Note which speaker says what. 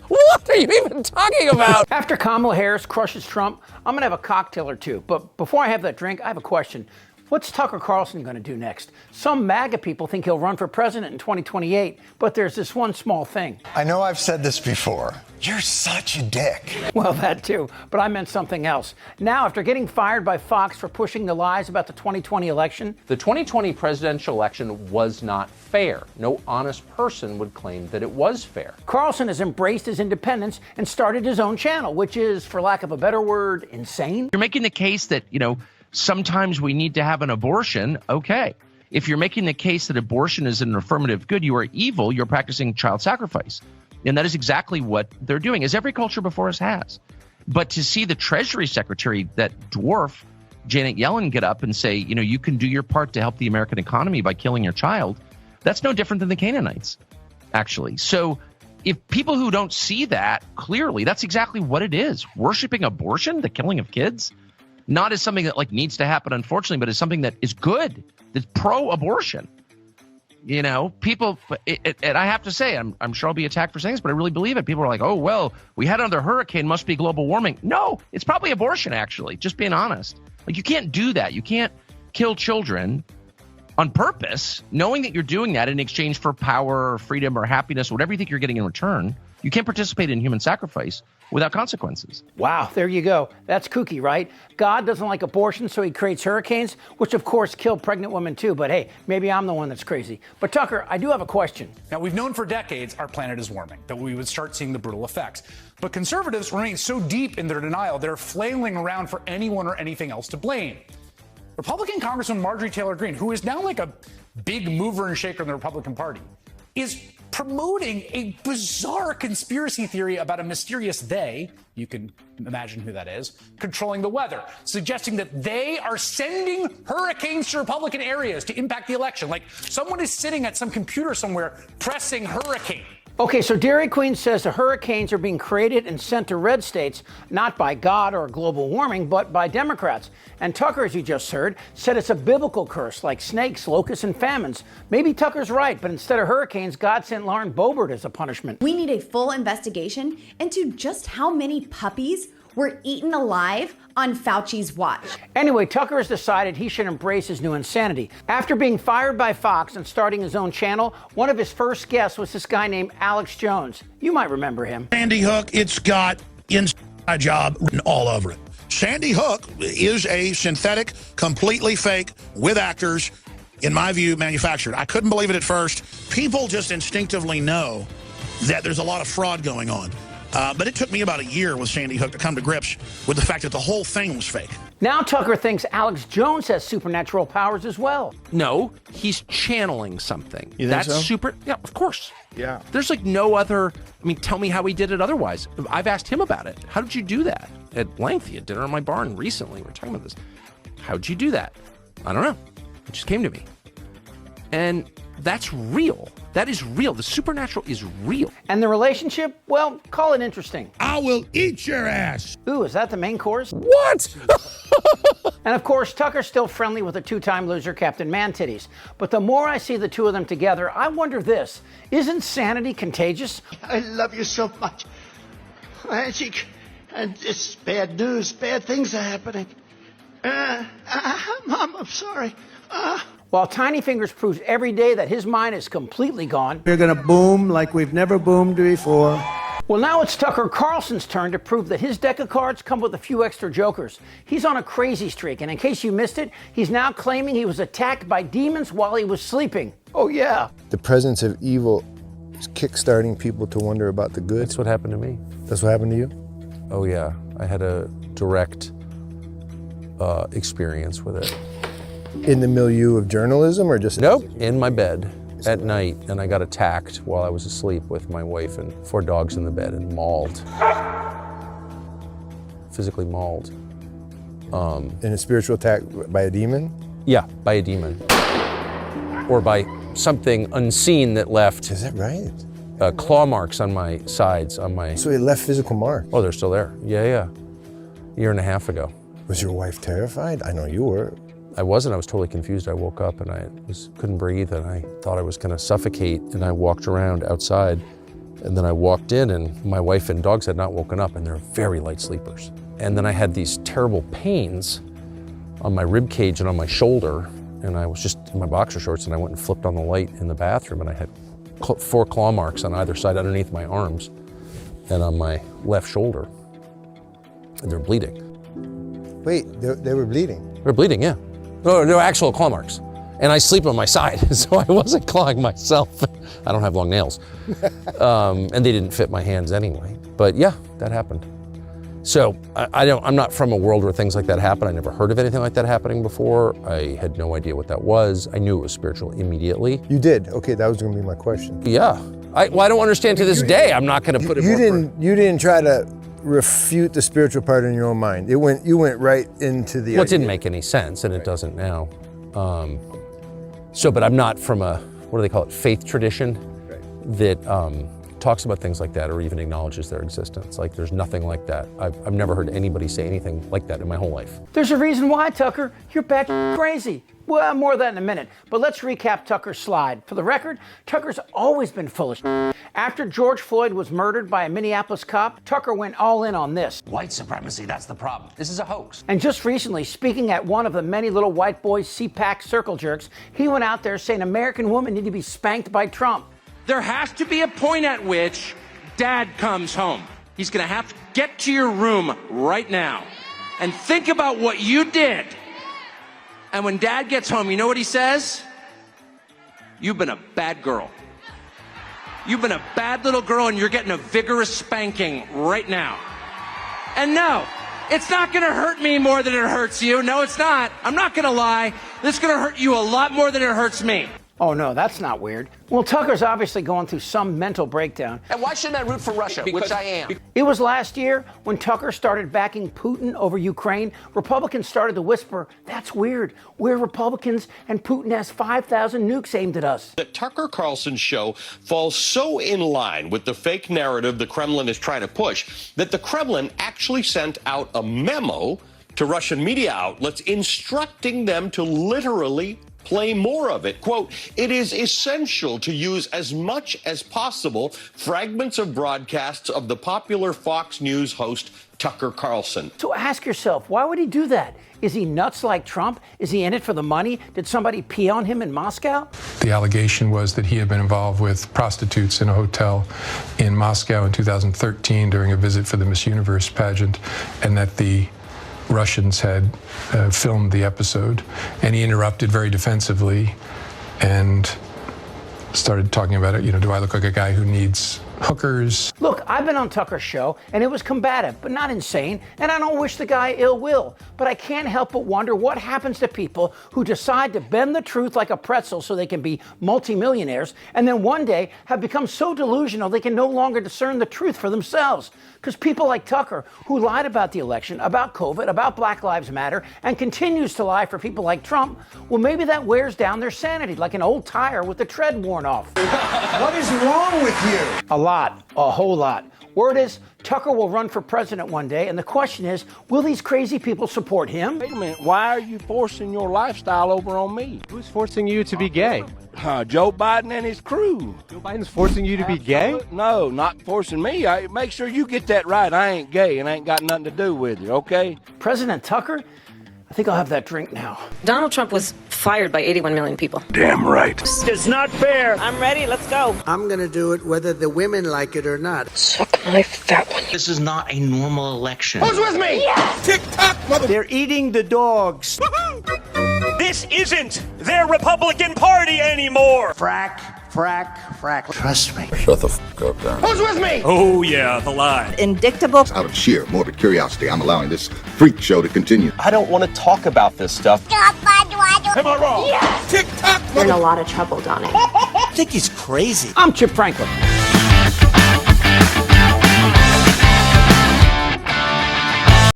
Speaker 1: What? What are you even talking about?
Speaker 2: After Kamala Harris crushes Trump, I'm gonna have a cocktail or two. But before I have that drink, I have a question. What's Tucker Carlson gonna do next? Some MAGA people think he'll run for president in 2028, but there's this one small thing.
Speaker 3: I know I've said this before. You're such a dick.
Speaker 2: Well, that too, but I meant something else. Now, after getting fired by Fox for pushing the lies about the 2020 election,
Speaker 4: the 2020 presidential election was not fair. No honest person would claim that it was fair.
Speaker 2: Carlson has embraced his independence and started his own channel, which is, for lack of a better word, insane.
Speaker 5: You're making the case that, sometimes we need to have an abortion. Okay. If you're making the case that abortion is an affirmative good, you are evil. You're practicing child sacrifice. And that is exactly what they're doing, as every culture before us has. But to see the Treasury Secretary, that dwarf, Janet Yellen, get up and say, you can do your part to help the American economy by killing your child, that's no different than the Canaanites, actually. So if people who don't see that clearly, that's exactly what it is. Worshipping abortion, the killing of kids, not as something that needs to happen, unfortunately, but as something that is good, that's pro-abortion. People, and I have to say, I'm sure I'll be attacked for saying this, but I really believe it. People are like, oh, well, we had another hurricane, must be global warming. No, it's probably abortion, actually, just being honest. You can't do that. You can't kill children on purpose, knowing that you're doing that in exchange for power or freedom or happiness, whatever you think you're getting in return. You can't participate in human sacrifice without consequences.
Speaker 2: Wow, there you go. That's kooky, right? God doesn't like abortion, so he creates hurricanes, which of course kill pregnant women too. But hey, maybe I'm the one that's crazy. But Tucker, I do have a question.
Speaker 6: Now, we've known for decades our planet is warming, that we would start seeing the brutal effects. But conservatives remain so deep in their denial, they're flailing around for anyone or anything else to blame. Republican Congresswoman Marjorie Taylor Greene, who is now a big mover and shaker in the Republican Party, is promoting a bizarre conspiracy theory about a mysterious they, you can imagine who that is, controlling the weather, suggesting that they are sending hurricanes to Republican areas to impact the election. Someone is sitting at some computer somewhere pressing hurricane.
Speaker 2: Okay, so Dairy Queen says the hurricanes are being created and sent to red states, not by God or global warming, but by Democrats. And Tucker, as you just heard, said it's a biblical curse, like snakes, locusts, and famines. Maybe Tucker's right, but instead of hurricanes, God sent Lauren Boebert as a punishment.
Speaker 7: We need a full investigation into just how many puppies were eaten alive on Fauci's watch.
Speaker 2: Anyway, Tucker has decided he should embrace his new insanity. After being fired by Fox and starting his own channel, one of his first guests was this guy named Alex Jones. You might remember him.
Speaker 8: Sandy Hook, it's got inside job written all over it. Sandy Hook is a synthetic, completely fake, with actors, in my view, manufactured. I couldn't believe it at first. People just instinctively know that there's a lot of fraud going on. But it took me about a year with Sandy Hook to come to grips with the fact that the whole thing was fake.
Speaker 2: Now Tucker thinks Alex Jones has supernatural powers as well.
Speaker 4: No, he's channeling something.
Speaker 1: You think
Speaker 4: That's
Speaker 1: so?
Speaker 4: super. Yeah, of course.
Speaker 1: Yeah.
Speaker 4: There's no other. Tell me how he did it otherwise. I've asked him about it. How did you do that? At length, he had dinner in my barn recently. We were talking about this. How'd you do that? I don't know. It just came to me. And that's real. That is real. The supernatural is real.
Speaker 2: And the relationship? Well, call it interesting.
Speaker 8: I will eat your ass.
Speaker 2: Ooh, is that the main course?
Speaker 1: What?
Speaker 2: And of course, Tucker's still friendly with the two-time loser Captain Man-Titties. But the more I see the two of them together, I wonder this. Isn't sanity contagious?
Speaker 9: I love you so much, Magic. And it's bad news. Bad things are happening. Mom, I'm sorry.
Speaker 2: While Tiny Fingers proves every day that his mind is completely gone.
Speaker 10: We're gonna boom like we've never boomed before.
Speaker 2: Well, now it's Tucker Carlson's turn to prove that his deck of cards come with a few extra jokers. He's on a crazy streak, and in case you missed it, he's now claiming he was attacked by demons while he was sleeping. Oh, yeah.
Speaker 11: The presence of evil is kickstarting people to wonder about the good.
Speaker 4: That's what happened to me.
Speaker 11: That's what happened to you?
Speaker 4: Oh, yeah. I had a direct experience with it.
Speaker 11: In the milieu of journalism or just?
Speaker 4: Nope, in my bed at night, and I got attacked while I was asleep with my wife and 4 dogs in the bed and mauled. Physically mauled.
Speaker 11: In a spiritual attack by a demon?
Speaker 4: Yeah, by a demon. Or by something unseen that left.
Speaker 11: Is that right?
Speaker 4: Claw marks on my sides, on my...
Speaker 11: So it left physical marks?
Speaker 4: Oh, they're still there. Yeah. A year and a half ago.
Speaker 11: Was your wife terrified? I know you were.
Speaker 4: I wasn't. I was totally confused. I woke up and couldn't breathe, and I thought I was going to suffocate, and I walked around outside And then I walked in and my wife and dogs had not woken up, and they're very light sleepers. And then I had these terrible pains on my rib cage and on my shoulder, and I was just in my boxer shorts, and I went and flipped on the light in the bathroom, and I had 4 claw marks on either side underneath my arms and on my left shoulder. And they're bleeding.
Speaker 11: Wait, they were bleeding?
Speaker 4: They're bleeding, yeah. No, they're actual claw marks. And I sleep on my side, so I wasn't clawing myself. I don't have long nails. And they didn't fit my hands anyway. But yeah, that happened. So I'm not from a world where things like that happen. I never heard of anything like that happening before. I had no idea what that was. I knew it was spiritual immediately.
Speaker 11: You did? Okay, that was gonna be my question.
Speaker 4: Yeah. I don't understand to this day. I'm not gonna put it
Speaker 11: You didn't try to refute the spiritual part in your own mind. You went right into the
Speaker 4: Well, it didn't make any sense, and it doesn't now. But I'm not from a, what do they call it, faith tradition that talks about things like that or even acknowledges their existence. Like, there's nothing like that. I've never heard anybody say anything like that in my whole life.
Speaker 2: There's a reason why, Tucker. You're bat crazy. Well, more of that in a minute. But let's recap Tucker's slide. For the record, Tucker's always been full of shit. After George Floyd was murdered by a Minneapolis cop, Tucker went all in on this.
Speaker 12: White supremacy, that's the problem. This is a hoax.
Speaker 2: And just recently, speaking at one of the many little white boys CPAC circle jerks, he went out there saying American women need to be spanked by Trump.
Speaker 13: There has to be a point at which Dad comes home. He's going to have to get to your room right now and think about what you did. And when Dad gets home, you know what he says? You've been a bad girl. You've been a bad little girl, and you're getting a vigorous spanking right now. And no, it's not going to hurt me more than it hurts you. No, it's not. I'm not going to lie. This is going to hurt you a lot more than it hurts me.
Speaker 2: Oh, no, that's not weird. Well, Tucker's obviously going through some mental breakdown.
Speaker 1: And why shouldn't I root for Russia, which I am?
Speaker 2: It was last year when Tucker started backing Putin over Ukraine. Republicans started to whisper, that's weird. We're Republicans and Putin has 5,000 nukes aimed at us.
Speaker 14: The Tucker Carlson show falls so in line with the fake narrative the Kremlin is trying to push that the Kremlin actually sent out a memo to Russian media outlets instructing them to literally play more of it. Quote, it is essential to use as much as possible fragments of broadcasts of the popular Fox News host Tucker Carlson.
Speaker 2: So ask yourself, why would he do that? Is he nuts like Trump? Is he in it for the money? Did somebody pee on him in Moscow?
Speaker 15: The allegation was that he had been involved with prostitutes in a hotel in Moscow in 2013 during a visit for the Miss Universe pageant, and that the Russians had filmed the episode, and he interrupted very defensively and started talking about it. You know, do I look like a guy who needs hookers?
Speaker 2: Look, I've been on Tucker's show, and it was combative, but not insane, and I don't wish the guy ill will. But I can't help but wonder what happens to people who decide to bend the truth like a pretzel so they can be multimillionaires, and then one day have become so delusional they can no longer discern the truth for themselves. Because people like Tucker, who lied about the election, about COVID, about Black Lives Matter, and continues to lie for people like Trump, well, maybe that wears down their sanity like an old tire with the tread worn off.
Speaker 3: What is wrong with you?
Speaker 2: A lot, a whole lot. Word is, Tucker will run for president one day, and the question is, will these crazy people support him?
Speaker 16: Wait a minute, why are you forcing your lifestyle over on me?
Speaker 17: Who's forcing you to be gay?
Speaker 16: Joe Biden and his crew.
Speaker 17: Joe Biden's forcing you to be gay?
Speaker 16: No, not forcing me. Make sure you get that right. I ain't gay and ain't got nothing to do with it, okay?
Speaker 2: President Tucker? I think I'll have that drink now.
Speaker 18: Donald Trump was fired by 81 million people.
Speaker 16: Damn right.
Speaker 19: It's not fair.
Speaker 18: I'm ready. Let's go.
Speaker 10: I'm going to do it whether the women like it or not.
Speaker 18: Suck my fat one.
Speaker 12: This is not a normal election.
Speaker 3: Who's with me?
Speaker 19: Yes!
Speaker 3: Tick-tock, mother...
Speaker 10: They're eating the dogs.
Speaker 19: This isn't their Republican Party anymore.
Speaker 10: Frack, frack, frack. Trust me.
Speaker 3: Shut the f*** up, Darren. Who's with me?
Speaker 19: Oh, yeah, the lie.
Speaker 18: Indictable.
Speaker 20: Out of sheer morbid curiosity, I'm allowing this freak show to continue.
Speaker 21: I don't want to talk about this stuff.
Speaker 19: Am I wrong?
Speaker 3: Yes! Tick-tock,
Speaker 18: You're in a lot of trouble, Donnie.
Speaker 10: I think he's crazy.
Speaker 2: I'm Chip Franklin.